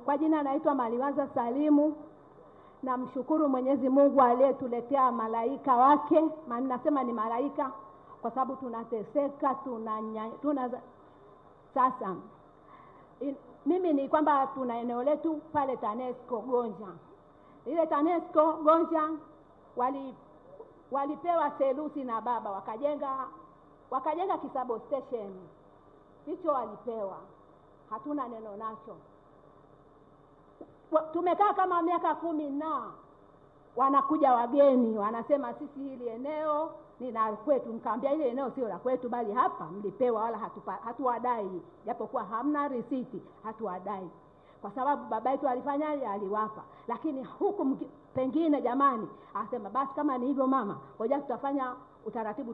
Kwa jina naitwa Maliwaza Salimu. Namshukuru Mwenyezi Mungu aliyetuletea malaika wake. Maana nasema ni malaika kwa sababu tunateseka, sasa mimi ni kwamba tuna eneo letu pale TANESCO Gonja. Ile TANESCO Gonja walipewa selusi na baba, wakajenga Kisabo station. Hicho walipewa, hatuna neno nacho. Tumekaa kama miaka 10 na wanakuja wageni wanasema sisi hili eneo ni la kwetu. Nikamwambia ile eneo sio la kwetu, bali hapa mlipewa, wala hatuwadai, japokuwa hamna risiti, hatuwadai kwa sababu baba yetu alifanyaje, aliwapa. Lakini huku pengine jamani, asema basi kama ni hivyo mama, ngoja tutafanya utaratibu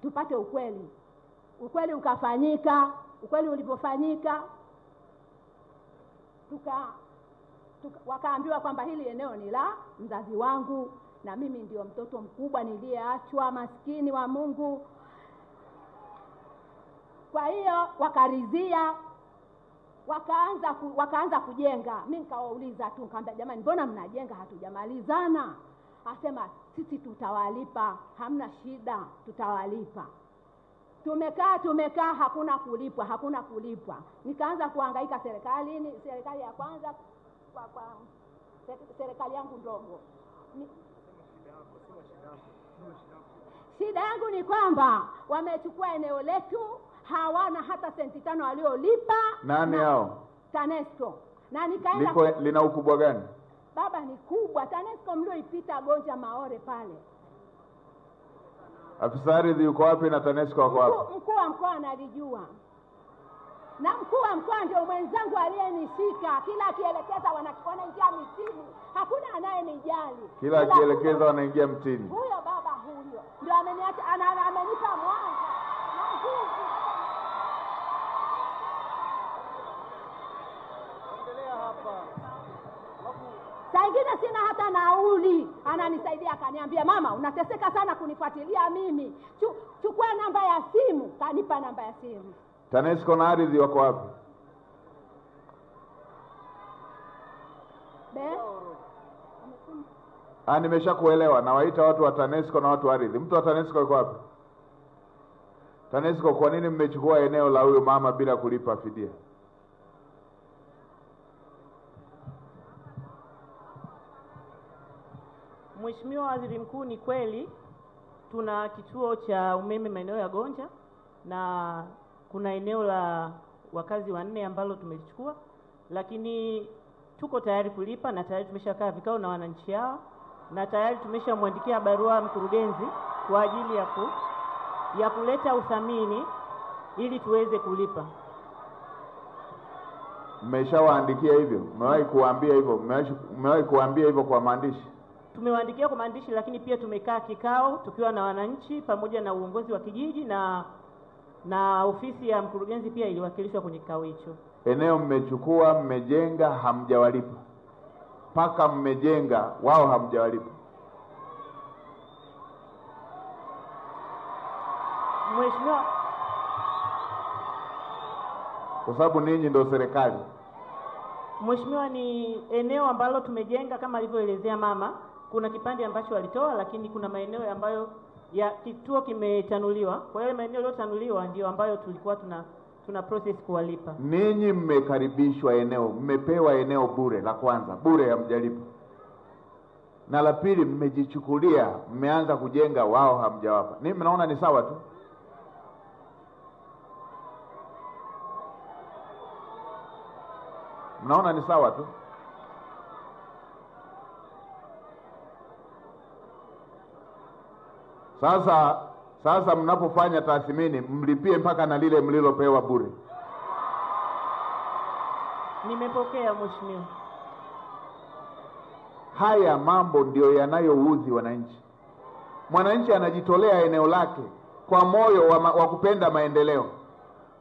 tupate ukweli. Ukweli ukafanyika. Ukweli ulipofanyika wakaambiwa kwamba hili eneo ni la mzazi wangu na mimi ndio mtoto mkubwa niliyeachwa, maskini wa Mungu. Kwa hiyo wakarizia, wakaanza kujenga. Mimi nikawauliza tu, nikamwambia jamani, mbona mnajenga, hatujamalizana? Asema sisi tutawalipa, hamna shida, tutawalipa. Tumekaa hakuna kulipwa. Nikaanza kuhangaika serikali ya kwanza kwa serikali yangu ndogo. Shida yangu ni kwamba wamechukua eneo letu, hawana hata senti 5 waliolipa. Nani hao? TANESCO. Na nikaenda lina ukubwa gani? Baba, ni kubwa. TANESCO mlioipita Gonja Maore pale. Afisa ardhi yuko wapi na TANESCO wako wapi? Mkuu wa mkoa analijua. Na mkuu wa mkoa ndio mwenzangu aliyenishika. Kila akielekeza wanaingia mitini. Hakuna anayenijali. Kila akielekeza wanaingia mtini. Huyo baba huyo ndio ameniacha, amenipa mwanga na nguvu. Endelea hapa. Saa ingine sina hata nauli, ananisaidia akaniambia, mama unateseka sana kunifuatilia mimi, chukua namba ya simu. Kanipa namba ya simu. TANESCO na ardhi wako wapi? Nimeshakuelewa. Nawaita watu wa TANESCO na watu wa ardhi. Mtu wa TANESCO yuko wapi? TANESCO, kwa nini mmechukua eneo la huyo mama bila kulipa fidia? Mheshimiwa Waziri Mkuu, ni kweli tuna kituo cha umeme maeneo ya Gonja na kuna eneo la wakazi 4 ambalo tumelichukua, lakini tuko tayari kulipa na tayari tumeshakaa vikao na wananchi hao na tayari tumeshamwandikia barua mkurugenzi kwa ajili ya kuleta uthamini ili tuweze kulipa. Mmeshawaandikia hivyo? Mmewahi kuambia hivyo? Mmewahi kuambia hivyo kwa maandishi? Tumewaandikia kwa maandishi, lakini pia tumekaa kikao tukiwa na wananchi pamoja na uongozi wa kijiji na ofisi ya mkurugenzi pia iliwakilishwa kwenye kikao hicho. Eneo mmechukua, mmejenga, hamjawalipa. Paka mmejenga, wao hamjawalipa. Mheshimiwa, kwa sababu ninyi ndio serikali. Mheshimiwa, ni eneo ambalo tumejenga kama alivyoelezea mama. Kuna kipande ambacho walitoa, lakini kuna maeneo ambayo ya kituo kimetanuliwa. Kwa hiyo maeneo yaliyotanuliwa ndio ambayo tulikuwa tuna process kuwalipa. Ninyi mmekaribishwa eneo, mmepewa eneo bure. La kwanza bure, hamjalipa. Na la pili mmejichukulia, mmeanza kujenga, wao hamjawapa. Ninyi mnaona ni sawa tu? Mnaona ni sawa tu? Sasa mnapofanya tathmini mlipie mpaka na lile mlilopewa bure. Nimepokea Mheshimiwa. Haya mambo ndio yanayoudhi wananchi. Mwananchi anajitolea eneo lake kwa moyo wa kupenda maendeleo.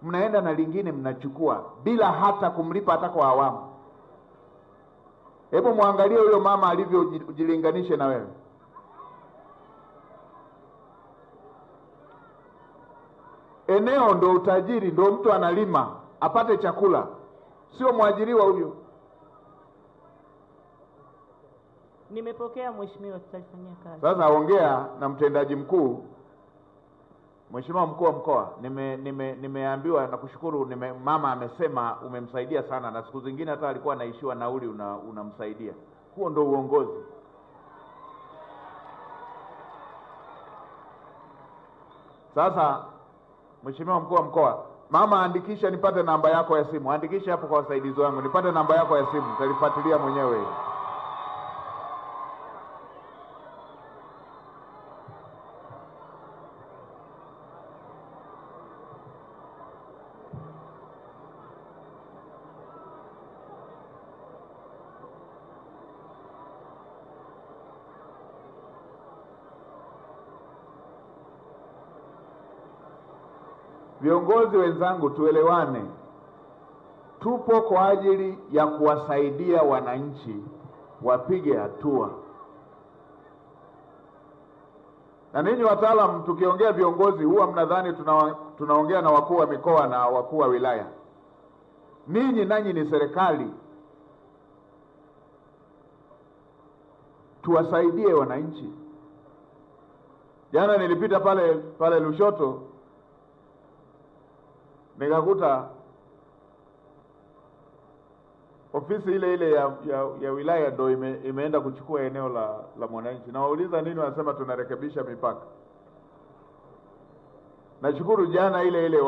Mnaenda na lingine mnachukua bila hata kumlipa hata kwa awamu. Hebu muangalie huyo mama alivyojilinganisha na wewe. Eneo ndo utajiri, ndo mtu analima apate chakula. sio mwajiriwa huyo. Nimepokea mheshimiwa, tutalifanyia kazi. Sasa ongea na mtendaji mkuu. Mheshimiwa mkuu wa mkoa, nimeambiwa na kushukuru, mama amesema umemsaidia sana, na siku zingine hata alikuwa anaishiwa nauli unamsaidia. Huo ndio uongozi. Sasa Mheshimiwa mkuu wa mkoa, mama andikisha nipate namba yako ya simu. Andikisha hapo kwa wasaidizi wangu nipate namba yako ya simu, nitalifuatilia mwenyewe. Viongozi wenzangu, tuelewane. Tupo kwa ajili ya kuwasaidia wananchi wapige hatua. Na ninyi wataalamu, tukiongea viongozi huwa mnadhani tunaongea na wakuu wa mikoa na wakuu wa wilaya. Ninyi nanyi ni serikali. Tuwasaidie wananchi. Jana nilipita pale Lushoto, nikakuta ofisi ile ya wilaya ndo imeenda kuchukua eneo la mwananchi. Na wauliza nini, wanasema tunarekebisha mipaka. Nashukuru jana ile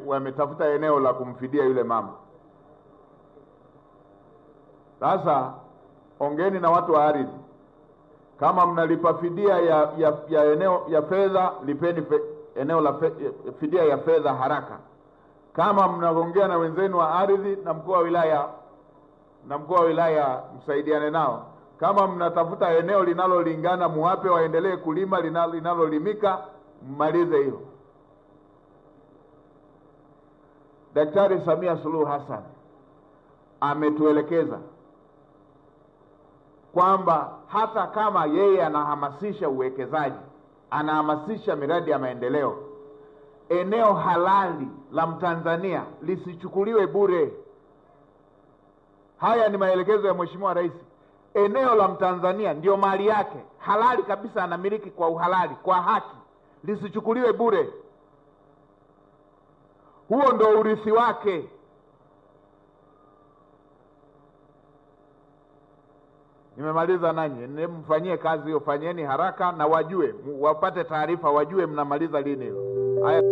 wametafuta eneo la kumfidia yule mama. Sasa ongeni na watu wa ardhi. Kama mnalipa fidia ya eneo ya fedha, lipeni eneo la fidia ya fedha haraka. Kama mnaongea na wenzenu wa ardhi na mkuu wa wilaya msaidiane nao. Kama mnatafuta eneo linalolingana, muwape waendelee kulima linalolimika, mmalize hilo. Daktari Samia Suluhu Hassan ametuelekeza kwamba hata kama yeye anahamasisha uwekezaji, anahamasisha miradi ya maendeleo, eneo halali la Mtanzania lisichukuliwe bure. Haya ni maelekezo ya Mheshimiwa Rais. Eneo la Mtanzania ndio mali yake, halali kabisa, anamiliki kwa uhalali, kwa haki, lisichukuliwe bure. Huo ndio urithi wake. Nimemaliza, nanyi mfanyie kazi hiyo, fanyeni haraka na wajue, wapate taarifa, wajue mnamaliza lini hilo. Haya.